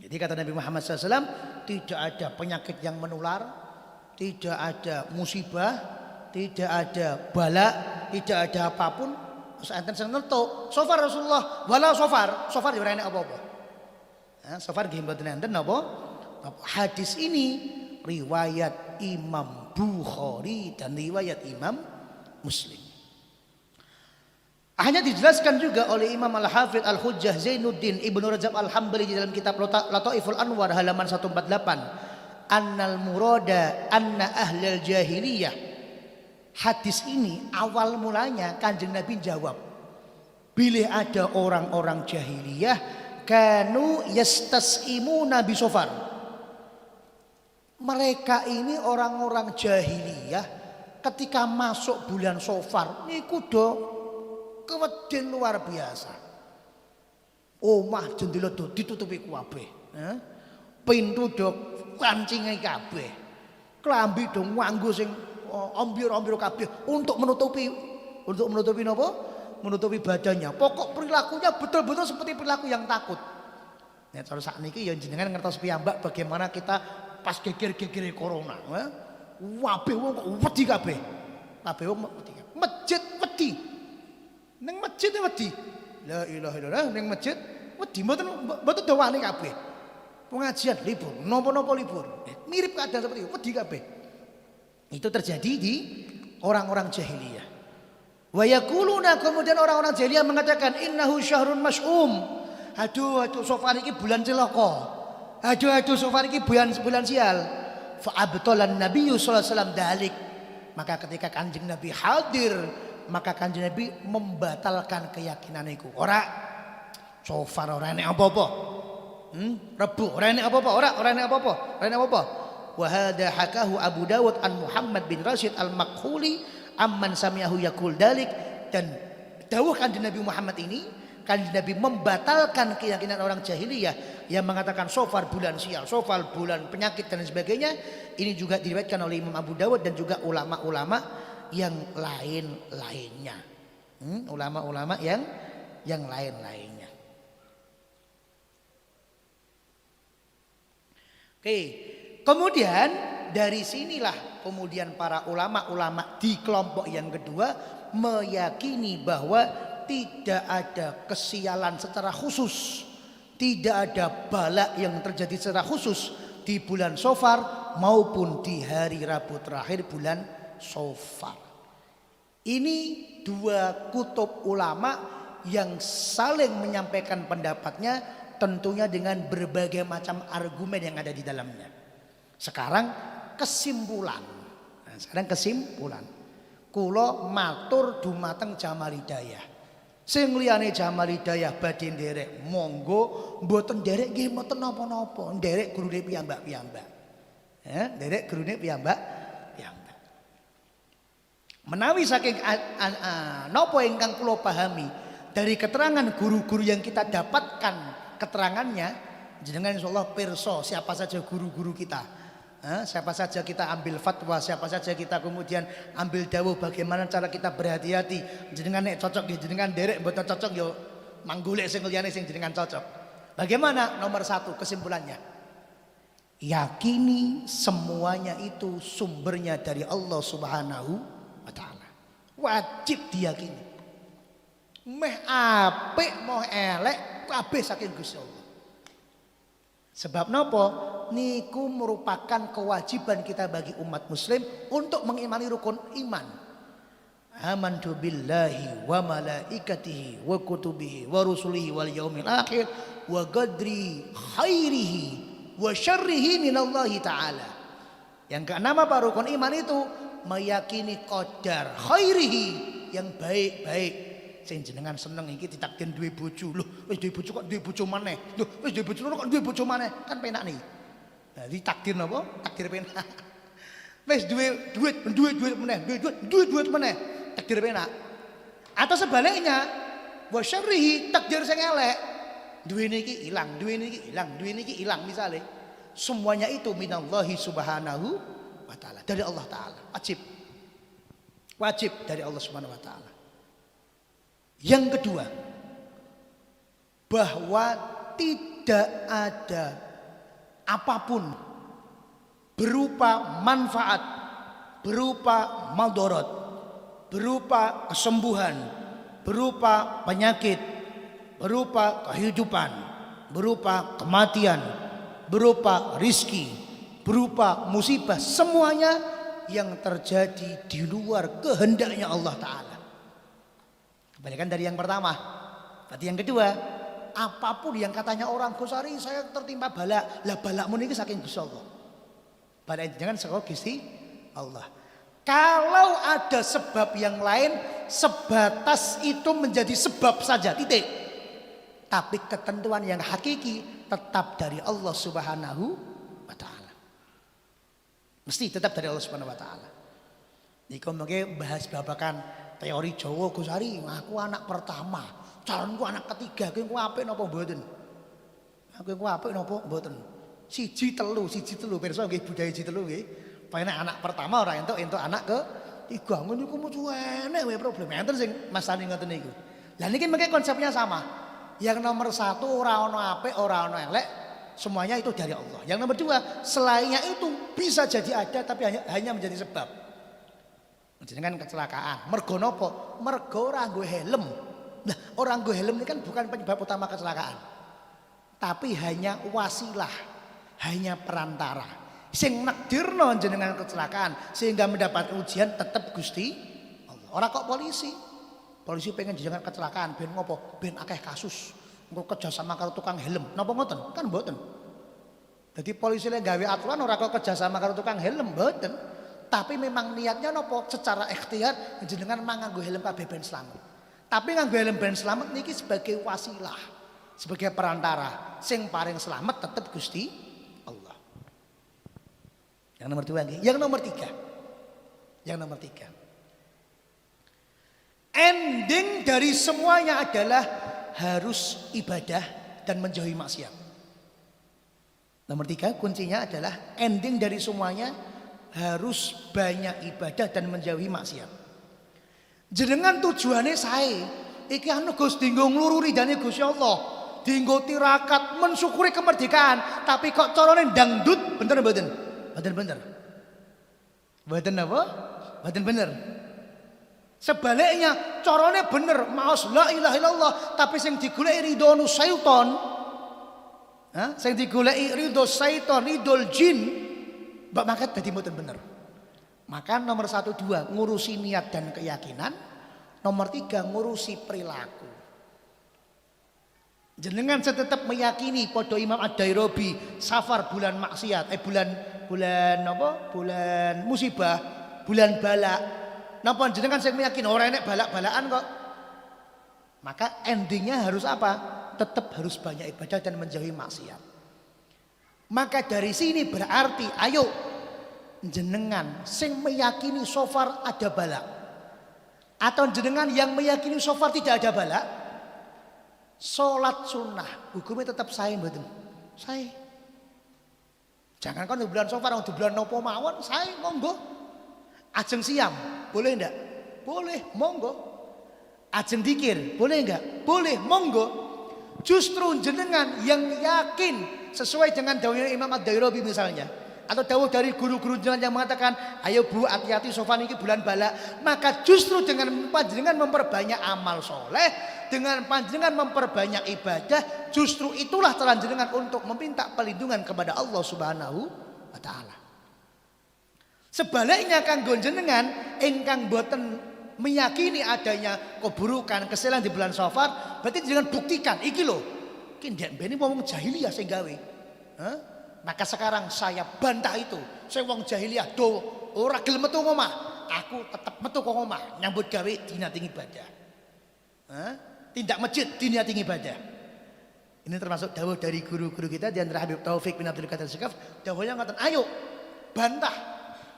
Jadi kata Nabi Muhammad SAW, tidak ada penyakit yang menular, tidak ada musibah, tidak ada bala, tidak ada apapun. Enten sing nentuk, sofar Rasulullah, wala sofar ya ora enek apa-apa. Sofar nggih mboten enten napa? Hadis ini riwayat Imam Bukhari dan riwayat Imam Muslim. Hanya dijelaskan juga oleh Imam Al-Hafidh Al-Hujjah Zainuddin Ibnu Rajab Al-Hambali di dalam kitab Lataiful Anwar halaman 148, annal murada anna ahlal jahiliyah. Hadis ini awal mulanya kanjeng Nabi jawab, bila ada orang-orang jahiliyah kanu yastas'imuna bi sofar. Mereka ini orang-orang jahiliyah ketika masuk bulan Sofar niku do keweden luar biasa. Omah jendela do ditutupi kabeh, pintu do kancinge kabeh, klambi do nganggo sing ombir-ombir kabeh untuk menutupi napa? Menutupi badannya. Pokok perilakunya betul-betul seperti perilaku yang takut. Nek cara sakniki ya jenengan ngertos piyambak bagaimana kita pas geger-gegere corona. Wabeh wong kok wedi kabeh. Kabeh wong wedi. Masjid wedi. Ning masjid wedi. La ilaha illallah ning masjid wedi mboten dawane kabeh. Pengajian libur, napa-napa libur. Mirip keadaan seperti itu, wedi kabeh. Itu terjadi di orang-orang jahiliyah. Wa yaquluna, kemudian orang-orang jahiliyah mengatakan innahu syahrun mas'um. Aduh Sofar iki bulan celaka. Aduh Sofar iki bulan sial. Fa abtalan Nabi sallallahu alaihi wasallam dalik. Maka ketika Kanjeng Nabi hadir, maka Kanjeng Nabi membatalkan keyakinan iku. Ora Sofar ora enek apa-apa. Rebu ora enek apa-apa, ora enek apa-apa, ora enek apa-apa. Wa hadza hakahu Abu Dawud an Muhammad bin Rashid al-Makhuli amman sami'ahu yaqul dalik. Dan dawuh Kanjeng Nabi Muhammad ini, Kanjeng Nabi membatalkan keyakinan orang jahiliyah yang mengatakan Sofar bulan sial, Sofar bulan penyakit dan sebagainya. Ini juga diriwayatkan oleh Imam Abu Dawud dan juga ulama-ulama yang lain-lainnya. Ulama-ulama yang lain-lainnya. Oke, kemudian dari sinilah kemudian para ulama-ulama di kelompok yang kedua meyakini bahwa tidak ada kesialan secara khusus, tidak ada bala yang terjadi secara khusus di bulan Sofar maupun di hari Rabu terakhir bulan Sofar. Ini dua kutub ulama yang saling menyampaikan pendapatnya, tentunya dengan berbagai macam argumen yang ada di dalamnya. Sekarang kesimpulan. Kula matur dumateng Jamal Hidayah. Sing liyane Jamal Hidayah badhe nderek monggo, mboten nderek nggih mboten napa-napa, nderek gurune piyambak-piyambak. Nderek gurune piyambak. Menawi saking napa ingkang kula pahami dari keterangan guru-guru yang kita dapatkan keterangannya, jenengan insyaallah pirsa siapa saja guru-guru kita. Siapa saja kita ambil fatwa, siapa saja kita kemudian ambil dawuh bagaimana cara kita berhati-hati. Jenengan nek cocok nggih jenengan derek, mboten cocok yo manggulek sing liyane sing jenengan cocok. Bagaimana? Nomor satu kesimpulannya, yakini semuanya itu sumbernya dari Allah Subhanahu wa taala. Wajib diyakini. Meh apik mau elek kabeh saking Gusti Allah. Sebab napa? Niku merupakan kewajiban kita bagi umat muslim untuk mengimani rukun iman. Amantu billahi wa malaikatihi wa kutubihi wa rusulihi wal yaumil akhir wa qadri khairihi wa syarrihi minallahi ta'ala. Yang keenam apa rukun iman itu? Meyakini qadar khairihi, yang baik-baik. Sing jenengan seneng iki ditakdir duwe bojo. Lho, wis duwe bojo kok duwe bojo maneh. Lho, wis duwe bojo kok duwe bojo maneh. Kan penak nih. Nah, ditakdir napa? Takdir penak. Wis duwe duit meneh, duit meneh. Takdir penak. Atau sebaliknya, wa syarrihi, takdir sing elek. Duwene iki ilang, duwene iki ilang misale. Semuanya itu minallahi subhanahu wa taala, dari Allah taala. Wajib dari Allah subhanahu wa taala. Yang kedua, bahwa tidak ada apapun berupa manfaat, berupa madarat, berupa kesembuhan, berupa penyakit, berupa kehidupan, berupa kematian, berupa rizki, berupa musibah, semuanya yang terjadi di luar kehendaknya Allah Ta'ala. Kebalikan dari yang pertama. Berarti yang kedua, apapun yang katanya orang Gusari saya tertimpa bala, lah balakmu ini saking Gusti Allah. Bala jangan saka Gusti Allah. Kalau ada sebab yang lain, sebatas itu menjadi sebab saja, titik. Tapi ketentuan yang hakiki tetap dari Allah Subhanahu wa taala. Mesti tetap dari Allah Subhanahu wa taala. Niku mengke bahas babakan teori Jawa Gusari, aku anak pertama, calonku anak ketiga, kowe apik napa mboten? Aku apik napa mboten? Siji telu pirsa nggih budaya siji telu nggih. Paene anak pertama ora entuk anak ketiga. Ngono niku mucu enek wae problem. Enten sing masani ngoten niku. Lah niki mengke konsepnya sama. Yang nomor satu ora ana apik, ora ana elek, semuanya itu dari Allah. Yang nomor dua, selainnya itu bisa jadi ada tapi hanya menjadi sebab. Jenengan kecelakaan, mergo napa? Mergo ora nggo helm. Nah, orang nggo helm ini kan bukan penyebab utama kecelakaan. Tapi hanya wasilah, hanya perantara. Sing nakdirno jenengan kecelakaan sehingga mendapat ujian tetap Gusti Allah. Ora kok polisi. Polisi pengen jenengan kecelakaan ben ngopo? Ben akeh kasus. Engko kerja sama karo tukang helm. Napa ngoten? Kan mboten. Jadi polisi lek gawe aturan ora kok kerja sama karo tukang helm mboten. Tapi memang niatnya nopo secara ikhtiar jenengan nganggo helm kabeh ben selamat. Tapi nganggo helm ben selamat niki sebagai wasilah, sebagai perantara. Sing paling selamat tetap Gusti Allah. Yang nomor 2 nggih. Yang nomor 3. Yang nomor 3. Ending dari semuanya adalah harus ibadah dan menjauhi maksiat. Nomor 3 kuncinya adalah ending dari semuanya harus banyak ibadah dan menjauhi maksiat. Jenengan tujuannya sae, iki anu Gus dinggo nglururi ridane Gusti Allah, dinggo tirakat mensyukuri kemerdekaan, tapi kok carane dangdut, bener mboten? Mboten bener. Mboten apa? Mboten bener. Sebaliknya carane bener, maos la ilaha illallah, tapi sing digoleki ridho syaiton. Sing digoleki ridho syaiton, ridho jin, mbak mangkat dadi mboten bener. Maka nomor 1 2 ngurusi niat dan keyakinan, nomor 3 ngurusi perilaku. Jenengan tetap meyakini podo Imam Ad-Dairabi safar bulan maksiat, bulan apa? Bulan musibah, bulan bala. Napa jenengan sing meyakini ora enek balak-balakan kok. Maka endingnya harus apa? Tetap harus banyak ibadah dan menjauhi maksiat. Maka dari sini berarti ayo jenengan sing meyakini so far ada bala, atau jenengan yang meyakini so far tidak ada bala, sholat sunnah hukumnya tetap sah mboten? Sah. Jangan kan di bulan so far, di bulan nopo mawon sah, monggo. Ajeng siam boleh ndak? Boleh, monggo. Ajeng dikir boleh enggak? Boleh, monggo. Justru jenengan yang yakin sesuai dengan dawuhnya Imam Ad-Dairabi misalnya, atau dawuh dari guru-guru jenengan yang mengatakan ayo bu hati-hati sofan ini bulan bala, maka justru dengan panjenengan memperbanyak amal soleh, dengan panjenengan memperbanyak ibadah, justru itulah cara jenengan untuk meminta perlindungan kepada Allah Subhanahu wa taala. Sebaliknya kanggo jenengan ingkang boten meyakini adanya keburukan, kesalahan di bulan Safar, berarti jenengan buktikan iki lho, iki ndek mbene wong jahiliyah sing gawe. Maka sekarang saya bantah itu. Saya wong jahiliyah do ora gelem metu ngomah, aku tetap metu kok ngomah, nyambut gawe diniati ibadah. Tindak masjid diniati ibadah. Ini termasuk dawuh dari guru-guru kita di antara Habib Taufik bin Abdul Qadir Syekaf, dawuhnya ngatakan, ayo bantah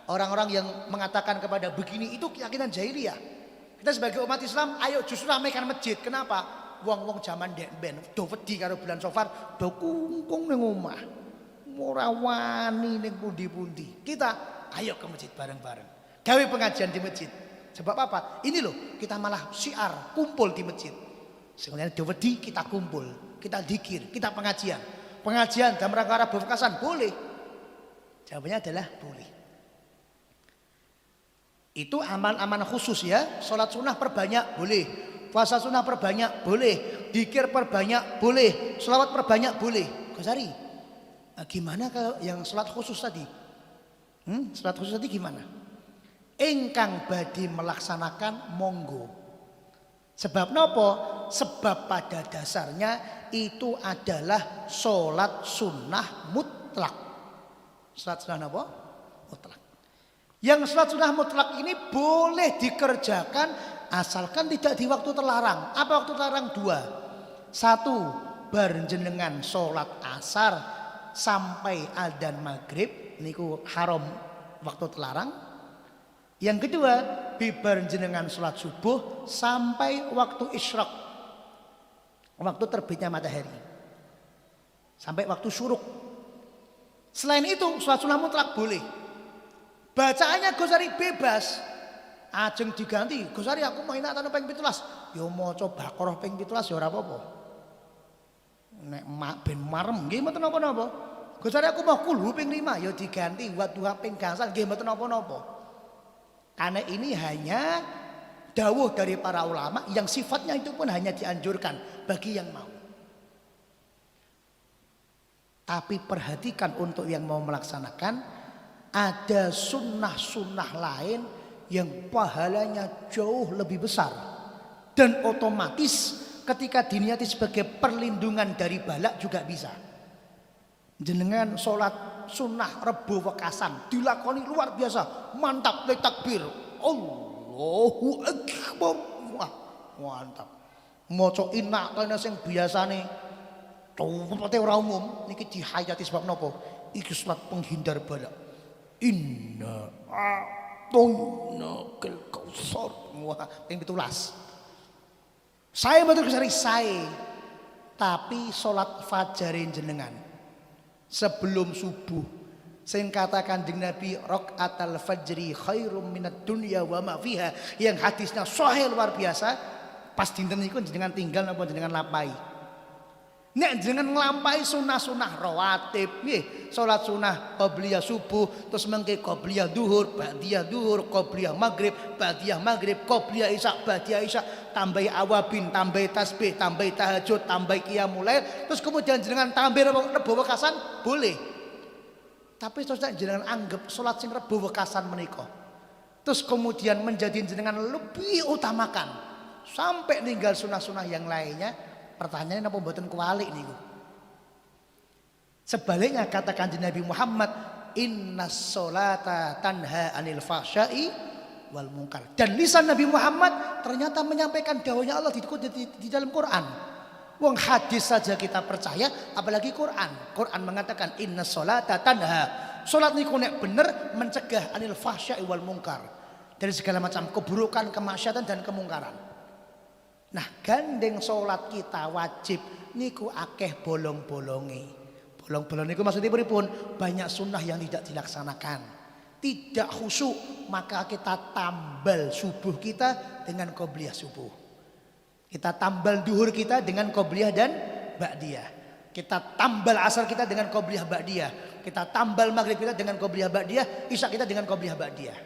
orang-orang yang mengatakan kepada begini itu keyakinan jahiliyah. Kita sebagai umat Islam ayo justru ramaikan masjid. Kenapa? Wong-wong zaman ndek ben do wedi karo bulan Safar, do kungkung ning omah. Ora wani ning pundi-pundi. Kita ayo ke masjid bareng-bareng. Gawe pengajian di masjid. Sebab apa? Ini loh, kita malah syiar kumpul di masjid. Sekalian do wedi kita kumpul, kita dzikir, kita pengajian. Pengajian dalam rangka Rabu Fekasan boleh. Jawabannya adalah boleh. Itu aman-aman khusus ya. Sholat sunnah perbanyak boleh, puasa sunnah perbanyak boleh, dzikir perbanyak boleh, sholawat perbanyak boleh. Ghazali, gimana kalau yang sholat khusus tadi? Sholat khusus tadi gimana? Engkang badi melaksanakan monggo. Sebab nopo? Sebab pada dasarnya itu adalah sholat sunnah mutlak. Sholat sunnah apa? Mutlak. Yang sholat sunnah mutlak ini boleh dikerjakan asalkan tidak di waktu terlarang. Apa waktu terlarang? 2. 1, barjenengan sholat asar sampai adzan maghrib niku haram waktu terlarang. Yang kedua, bibar jenengan sholat subuh sampai waktu isyraq, waktu terbitnya matahari, sampai waktu syuruk. Selain itu sholat sunnah mutlak boleh. Bacaannya Ghazali bebas. Ajeng diganti, Ghazali aku mau inatan ping 17. Ya maca Baqarah ping 17 ya ora apa-apa. Nek ben marem nggih mboten napa-napa. Ghazali aku mau kulhu ping 5 ya diganti Wadduha ping gangsal nggih mboten napa-napa. Karena ini hanya dawuh dari para ulama yang sifatnya itu pun hanya dianjurkan bagi yang mau. Tapi perhatikan untuk yang mau melaksanakan, ada sunnah-sunnah lain yang pahalanya jauh lebih besar. Dan otomatis ketika diniati sebagai perlindungan dari balak juga bisa. Jenengan sholat sunnah Rebo Wekasan dilakoni luar biasa, mantap, takbir, Allahu Akbar, wah mantap. Maca inna kene sing biasane Topate ora umum niki dihayati sebab napa? Iki salat penghindar balak. Inna a'tainakal kautsar. Wah, ping 17. Saya matur kesari saya. Tapi salat fajar jenengan sebelum subuh sing katakan dengan Nabi raqatal fajri khairum minad dunya wa ma fiha, yang hadisnya sahih luar biasa. Pas dinten niku jenengan tinggal napa jenengan lapai? Nek jenengan nglampahi sunah-sunah rawatib, nggih, salat sunah qabliyah subuh, terus mengke qabliyah duhur, ba'diyah duhur, qabliyah maghrib, ba'diyah maghrib, qabliyah isya, ba'diyah isya, tambahi awabin, tambahi tasbih, tambahi tahajud, tambahi qiyamul lail, terus kemudian jenengan tambah Rebo Wekasan, boleh. Tapi terus jenengan anggap salat sing Rebo Wekasan menika, terus kemudian menjadi jenengan lebih utamakan sampai ninggal sunah-sunah yang lainnya. Pertanyaannya apa mboten kualik niku. Sebaliknya katakan Nabi Muhammad, innas sholata tanha anil fahsya'i wal munkar. Dan lisan Nabi Muhammad ternyata menyampaikan dawuhnya Allah di dalam Quran. Wong hadis saja kita percaya, apalagi Quran. Quran mengatakan innas sholata tanha. Salat niku nek bener mencegah anil fahsya'i wal munkar, dari segala macam keburukan, kemaksiatan dan kemungkaran. Nah, gandeng sholat kita wajib niku akeh bolong-bolongi. Bolong-bolong niku maksudnya pripun? Banyak sunnah yang tidak dilaksanakan, tidak khusyuk, maka kita tambal subuh kita dengan qobliyah subuh. Kita tambal duhur kita dengan qobliyah dan ba'diyah. Kita tambal asar kita dengan qobliyah ba'diyah. Kita tambal maghrib kita dengan qobliyah ba'diyah, isya kita dengan qobliyah ba'diyah.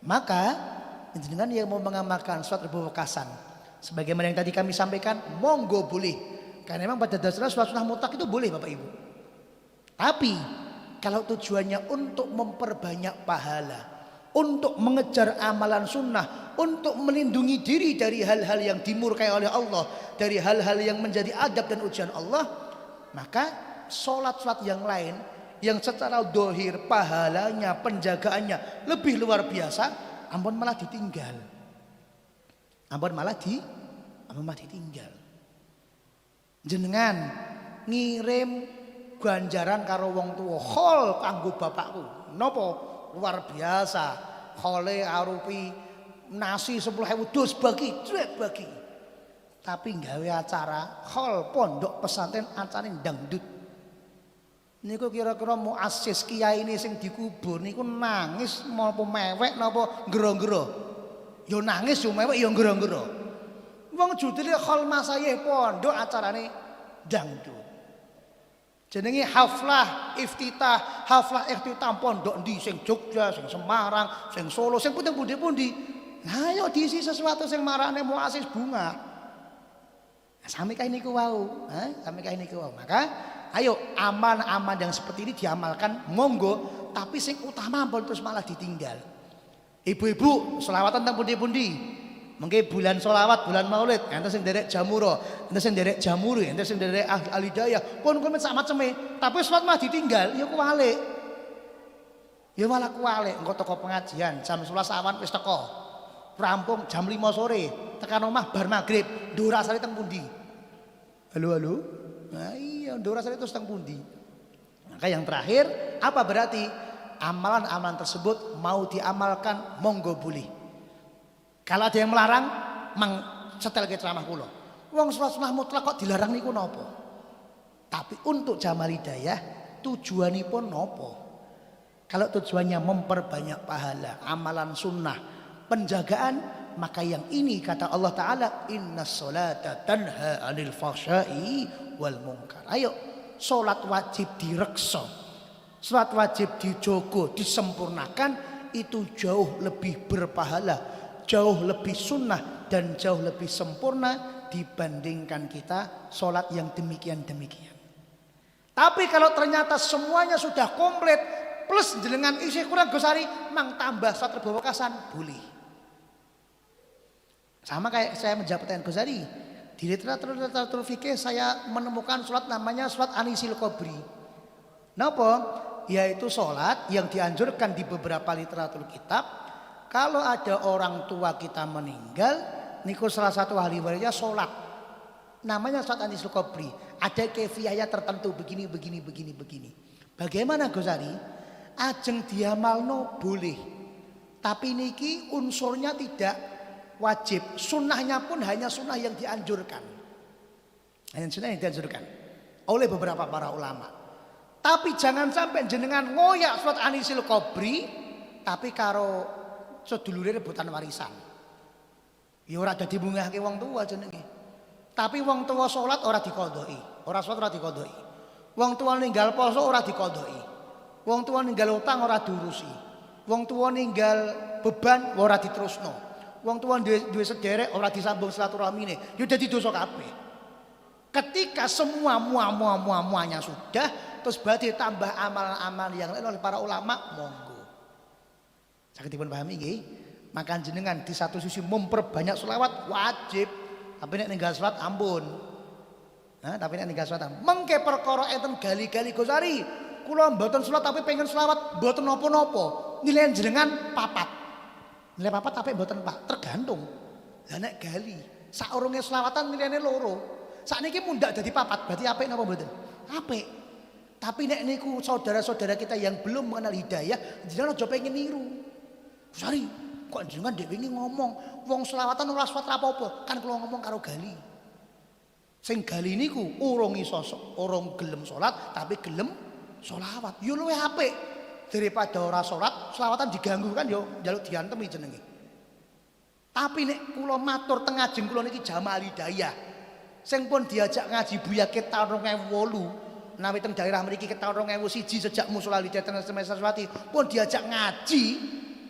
Maka jenengan yang mau mengamalkan sholat Rebo Wekasan sebagaimana yang tadi kami sampaikan, monggo boleh. Karena memang pada dasarnya sholat sunnah mutlak itu boleh Bapak Ibu. Tapi kalau tujuannya untuk memperbanyak pahala, untuk mengejar amalan sunnah, untuk melindungi diri dari hal-hal yang dimurkai oleh Allah, dari hal-hal yang menjadi adab dan ujian Allah, maka sholat-sholat yang lain yang secara dohir pahalanya, penjagaannya lebih luar biasa, ampun malah ditinggal. Ampun malah ditinggal. Jenengan ngirim ganjaran karo wong tuwa, khol kanggo bapakku. Napa? Luar biasa. Khole arupi nasi 10.000 dus bagi. Tapi gawe acara khol pondok pesantren acane dangdut. Niku kira-kira muassis kiai ini sing dikubur niku nangis napa mewek napa gero-gero? Ya nangis yo mewek yo gero-gero. Wong judule khol masayih pondok acarane dangdut. Jenenge haflah iftitah pondok ndi sing Jogja, sing Semarang, sing Solo, sing pundi-pundi. Nah ayo diisi sesuatu sing marane muassis bunga. Nah, sampai kae niku wau, Maka ayo amal-amal yang seperti ini diamalkan monggo, tapi sing utama ampun terus malah ditinggal. Ibu-ibu selawatan teng pundi-pundi. Mengke bulan selawat, bulan maulid, enten sing nderek jamuro, enten sing nderek jamuri, enten sing nderek alidayah, pun sak maceme, tapi salat mah ditinggal, ya kuwalik. Ya malah kuwalik, engko teko pengajian jam 11 awan wis teko. Rampung jam 5 sore, tekan omah bar magrib, ndur asale teng pundi? Halo. Nah iya, ndur asale terus teng pundi? Maka yang terakhir, apa berarti amalan-amalan tersebut mau diamalkan monggo boleh. Kalau ada yang melarang, mang setel ke ceramah kula. Wong salat sunah mutlak kok dilarang niku napa? Tapi untuk Jamal Hidayah tujuanipun napa? Kalau tujuannya memperbanyak pahala, amalan sunnah, penjagaan, maka yang ini kata Allah Ta'ala, innas sholata tanha 'anil fahsya'i wal munkar. Ayo, salat wajib direksa, salat wajib dijogo, disempurnakan, itu jauh lebih berpahala, jauh lebih sunnah dan jauh lebih sempurna dibandingkan kita sholat yang demikian-demikian. Tapi kalau ternyata semuanya sudah komplit plus jenengan isi kurang gosari mang tambah sholat Rebo Wekasan boleh. Sama kayak saya menjawab pertanyaan Ghazali. Di literatur fikih saya menemukan sholat namanya sholat Anisil Qabri. Napa? Yaitu sholat yang dianjurkan di beberapa literatur kitab. Kalau ada orang tua kita meninggal, niku salah satu ahli warisnya sholat. Namanya sholat Anisil Qabri. Ada kefiahnya tertentu begini. Bagaimana Ghazali? Ajeng diamalno boleh. Tapi niki unsurnya tidak wajib. Sunnahnya pun hanya sunnah yang dianjurkan. Hanya sunnah yang dianjurkan oleh beberapa para ulama. Tapi jangan sampai jenengan ngoyak sholat Anisil Qabri tapi karo sedulure rebutan warisan. Ya ora dadi bungahke wong tua jenenge. Tapi wong tua sholat ora dikodoi, ora sholat ora dikodoi. Wong tua ninggal poso ora dikodoi. Wong tua ninggal utang ora diurusi. Wong tua ninggal beban ora diterusno. Wong tua duwe sederek ora disambung silaturahmine. Ya dadi dosa kabeh. Ketika semua muanya sudah, terus berarti tambah amal-amal yang lain oleh para ulama, monggo. Saged dipun pahami nggih? Maka jenengan di satu sisi memperbanyak selawat wajib, tapi nek ninggal salat ampun. Nah, tapi nek ninggal salat mengke perkara enten gali-gali Ghazali, kula mboten salat tapi pengen selawat mboten napa-napa. Nilai jenengan papat. Nilai papat tapi mboten Pak, tergantung. Lah nek gali, saurunge selawatan nilainya loro. Sakniki mundak dadi papat, berarti apik napa mboten? Apik. Tapi nek niku saudara-saudara kita yang belum mengenal hidayah, jenengan aja pengen niru. Ghazali, kok jenengan dek wingi ngomong wong selawatan ora salat apa-apa, kan kula ngomong karo gali. Sing gali niku urung iso urung gelem salat tapi gelem selawat. Yo luwih apik daripada ora salat, selawatan diganggu kan yo njaluk diantemi jenenge. Tapi nek kula matur teng ngajeng kula niki Jamal Hidayah. Sing pun diajak ngaji Buya ket taun 2008, nawi teng daerah mriki ket taun 2001 sejak musala Hidayah teng semester Saraswati pun diajak ngaji.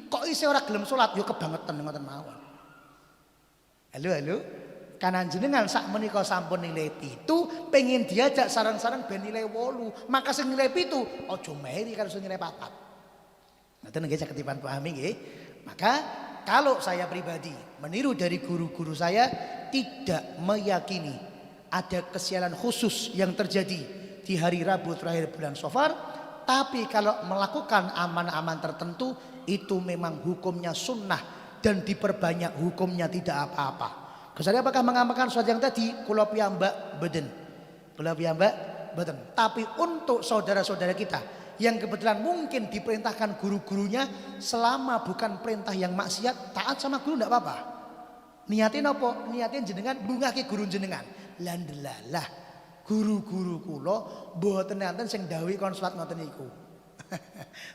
Kok isih ora gelem salat yo kebangetan ngoten mawon. Halo. Kanan jenengan sak menika sampun nilai 7, pengen diajak sarang-sarang ben nilai 8. Maka sing nilai 7 aja meri karo sing nilai 4. Ngoten nggih saged dipun pahami nggih. Maka kalau saya pribadi meniru dari guru-guru saya tidak meyakini ada kesialan khusus yang terjadi di hari Rabu terakhir bulan Safar. Tapi kalau melakukan aman-aman tertentu itu memang hukumnya sunnah dan diperbanyak hukumnya tidak apa-apa. Ghazali apakah mengamalkan sesuatu yang tadi? Kula piyambak beden. Tapi untuk saudara-saudara kita yang kebetulan mungkin diperintahkan guru-gurunya selama bukan perintah yang maksiat, taat sama guru tidak apa-apa. Niatin apa? Niatin jenengan bungahke guru jenengan. Landelalah guru-guru kula mboten enten sing dawuh kon salat ngoten niku.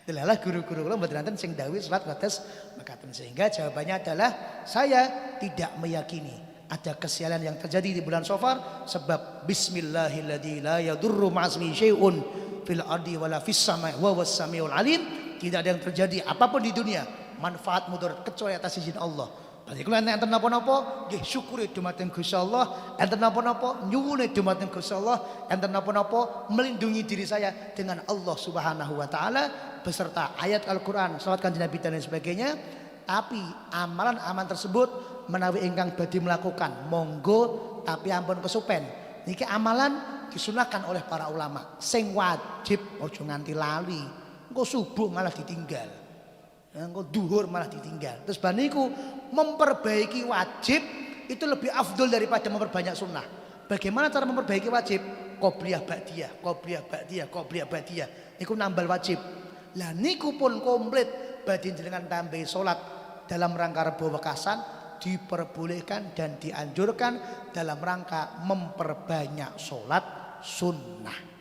Delalah guru-guru kula mboten enten sing dawuh salat kados mekaten, sehingga jawabannya adalah saya tidak meyakini ada kesialan yang terjadi di bulan Safar, sebab bismillahilladzi la yadurru ma'asmi syai'un fil ardi wala fis sama'i wa was samiul alim. Tidak ada yang terjadi apapun di dunia manfaat mudarat kecuali atas izin Allah. Berarti kula enten napa-napa nggih syukuri dumateng Gusti Allah, enten napa-napa nyuwun dumateng Gusti Allah, enten napa-napa melindungi diri saya dengan Allah Subhanahu wa taala beserta ayat Al-Qur'an, selawat Kanjeng Nabi dan lain sebagainya. Tapi amalan-amalan tersebut menawi ingkang badhe melakukan monggo, tapi ampun kesupen. Niki amalan disunahkan oleh para ulama. Sing wajib ojo nganti lali. Engko subuh malah ditinggal. Engko duhur malah ditinggal. Terus bar niku memperbaiki wajib itu lebih afdol daripada memperbanyak sunnah. Bagaimana cara memperbaiki wajib? Qobliyah ba'diyah. Niku nambal wajib. Lah niku pun komplit badhe jenengan tambahi salat dalam rangka Rebo Wekasan diperbolehkan dan dianjurkan dalam rangka memperbanyak salat sunnah.